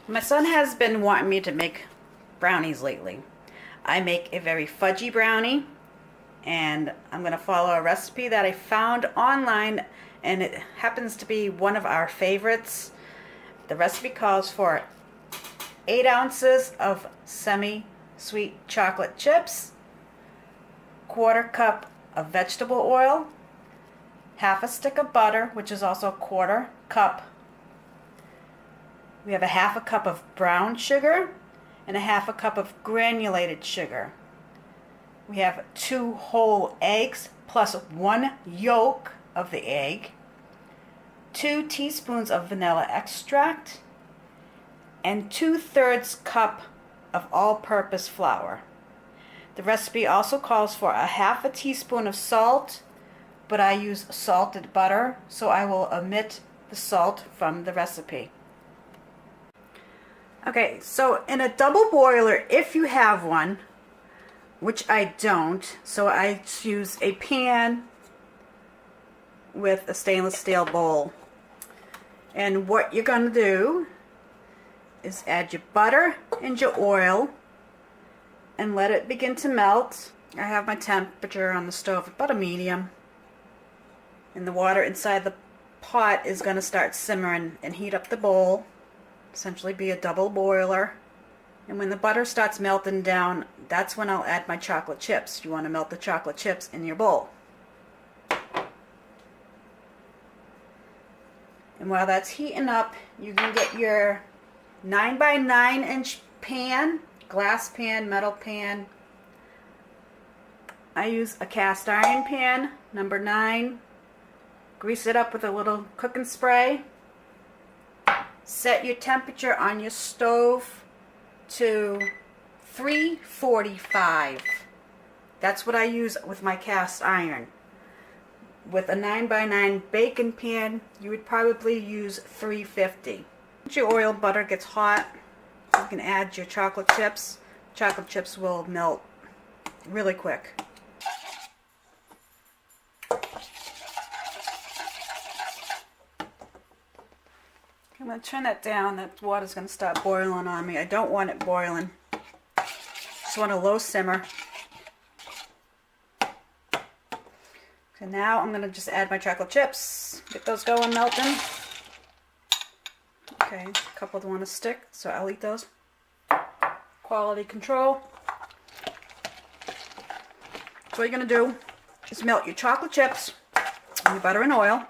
My son has been wanting me to make brownies lately. I make a very fudgy brownie, and I'm going to follow a recipe that I found online, and it happens to be one of our favorites. The recipe calls for 8 ounces of semi-sweet chocolate chips, 1/4 cup of vegetable oil, half a stick of butter, which is also 1/4 cup. We have a half a cup of brown sugar and a half a cup of granulated sugar. We have 2 whole eggs plus 1 yolk of the egg, 2 teaspoons of vanilla extract, and 2/3 cup of all-purpose flour. The recipe also calls for a half a teaspoon of salt, but I use salted butter, so I will omit the salt from the recipe. Okay, so in a double boiler, if you have one, which I don't, so I use a pan with a stainless steel bowl. And what you're going to do is add your butter and your oil and let it begin to melt. I have my temperature on the stove about a medium. And the water inside the pot is going to start simmering and heat up the bowl. Essentially be a double boiler. And when the butter starts melting down, that's when I'll add my chocolate chips. You want to melt the chocolate chips in your bowl. And while that's heating up, you can get your 9 by 9 inch pan, glass pan, metal pan. I use a cast iron pan, number 9. Grease it up with a little cooking spray. Set your temperature on your stove to 345. That's what I use with my cast iron. With a 9 by 9 baking pan, you would probably use 350. Once your oil and butter gets hot, you can add your chocolate chips. Chocolate chips will melt really quick. I'm going to turn that down. That water's going to start boiling on me. I don't want it boiling. Just want a low simmer. So now I'm going to just add my chocolate chips. Get those going, melting. Okay, a couple want to stick, so I'll eat those. Quality control. So what you're going to do is melt your chocolate chips and your butter and oil.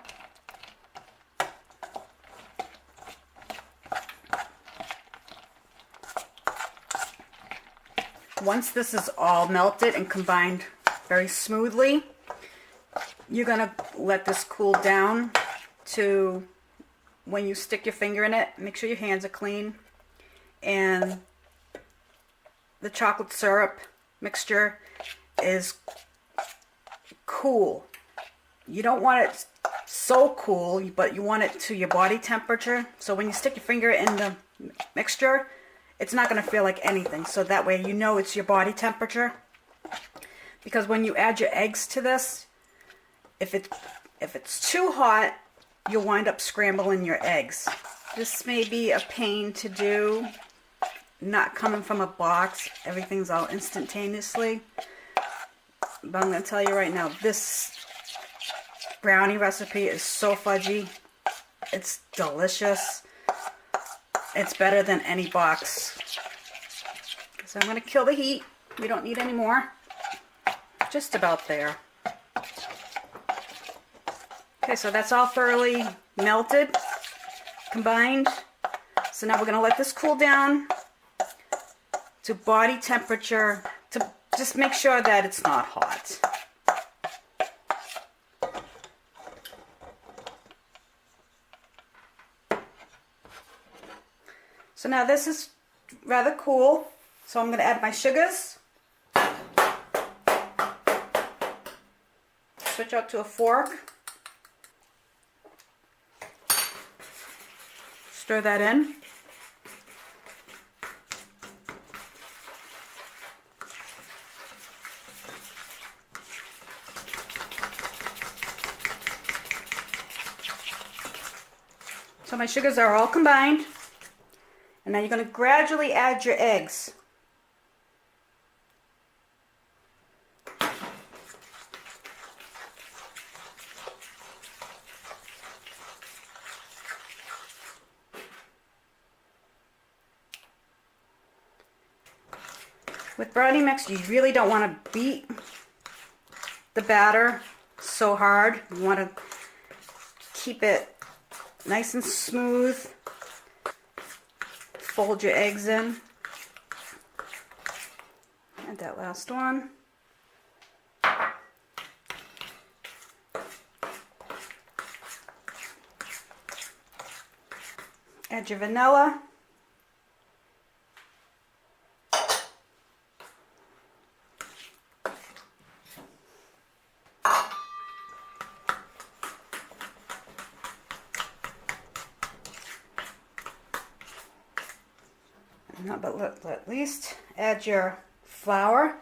Once this is all melted and combined very smoothly, you're going to let this cool down to when you stick your finger in it. Make sure your hands are clean. And the chocolate syrup mixture is cool. You don't want it so cool, but you want it to your body temperature. So when you stick your finger in the mixture, it's not going to feel like anything. So that way you know it's your body temperature. Because when you add your eggs to this, if it's too hot, you'll wind up scrambling your eggs. This may be a pain to do, not coming from a box. Everything's all instantaneously. But I'm going to tell you right now, this brownie recipe is so fudgy. It's delicious. It's better than any box. So I'm going to kill the heat. We don't need any more. Just about there. Okay, so that's all thoroughly melted, combined. So now we're going to let this cool down to body temperature to just make sure that it's not hot. So now this is rather cool, so I'm going to add my sugars. Switch out to a fork. Stir that in. So my sugars are all combined. And now you're going to gradually add your eggs. With brownie mix, you really don't want to beat the batter so hard. You want to keep it nice and smooth. Fold your eggs in. Add that last one. Add your vanilla. No, but at least add your flour.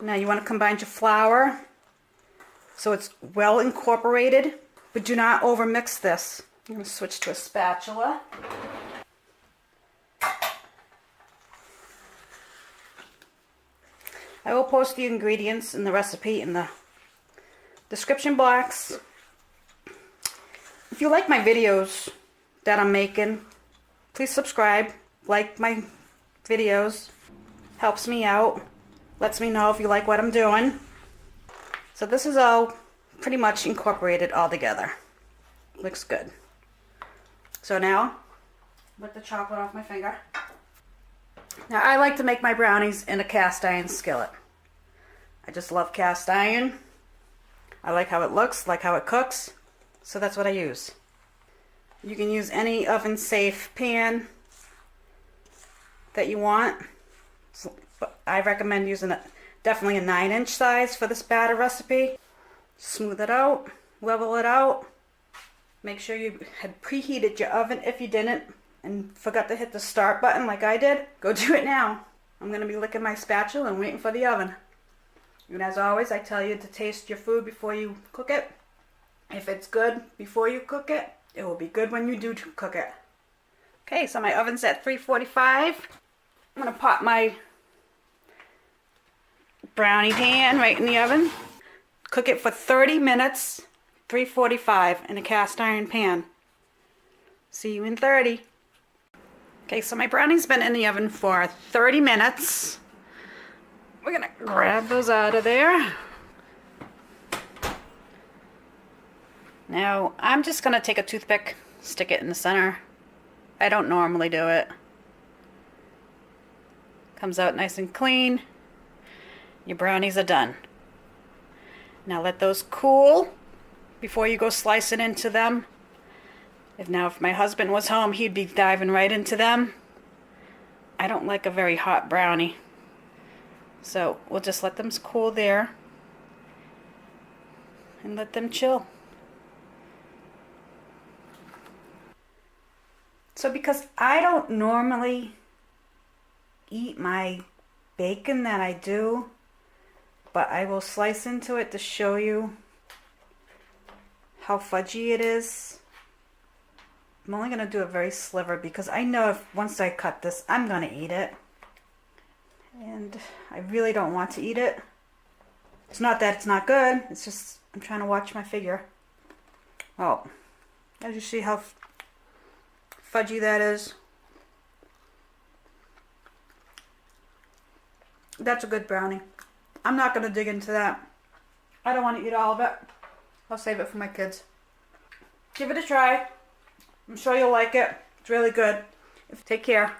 Now you want to combine your flour so it's well incorporated, but do not overmix this. I'm going to switch to a spatula. I will post the ingredients and the recipe in the description box. If you like my videos that I'm making, please subscribe. Like my videos, helps me out, lets me know if you like what I'm doing. So this is all pretty much incorporated all together. Looks good. So now, with the chocolate off my finger. Now I like to make my brownies in a cast iron skillet. I just love cast iron. I like how it looks, like how it cooks. So that's what I use. You can use any oven safe pan that you want. So, but I recommend using definitely a 9-inch size for this batter recipe. Smooth it out, level it out. Make sure you had preheated your oven. If you didn't and forgot to hit the start button like I did, go do it now. I'm going to be licking my spatula and waiting for the oven. And as always, I tell you to taste your food before you cook it. If it's good before you cook it, it will be good when you do cook it. Okay, so my oven's at 345. I'm going to pop my brownie pan right in the oven. Cook it for 30 minutes, 345 in a cast iron pan. See you in 30. Okay, so my brownie's been in the oven for 30 minutes. We're going to grab those out of there. Now, I'm just going to take a toothpick, stick it in the center. I don't normally do it. Comes out nice and clean. Your brownies are done. Now let those cool before you go slicing into them. If my husband was home, he'd be diving right into them. I don't like a very hot brownie. So we'll just let them cool there and let them chill. So because I don't normally eat my bacon that I do, but I will slice into it to show you how fudgy it is. I'm only going to do a very sliver because I know once I cut this, I'm going to eat it. And I really don't want to eat it. It's not that it's not good, it's just I'm trying to watch my figure. Oh, as you see how fudgy that is. That's a good brownie. I'm not going to dig into that. I don't want to eat all of it. I'll save it for my kids. Give it a try. I'm sure you'll like it. It's really good. Take care.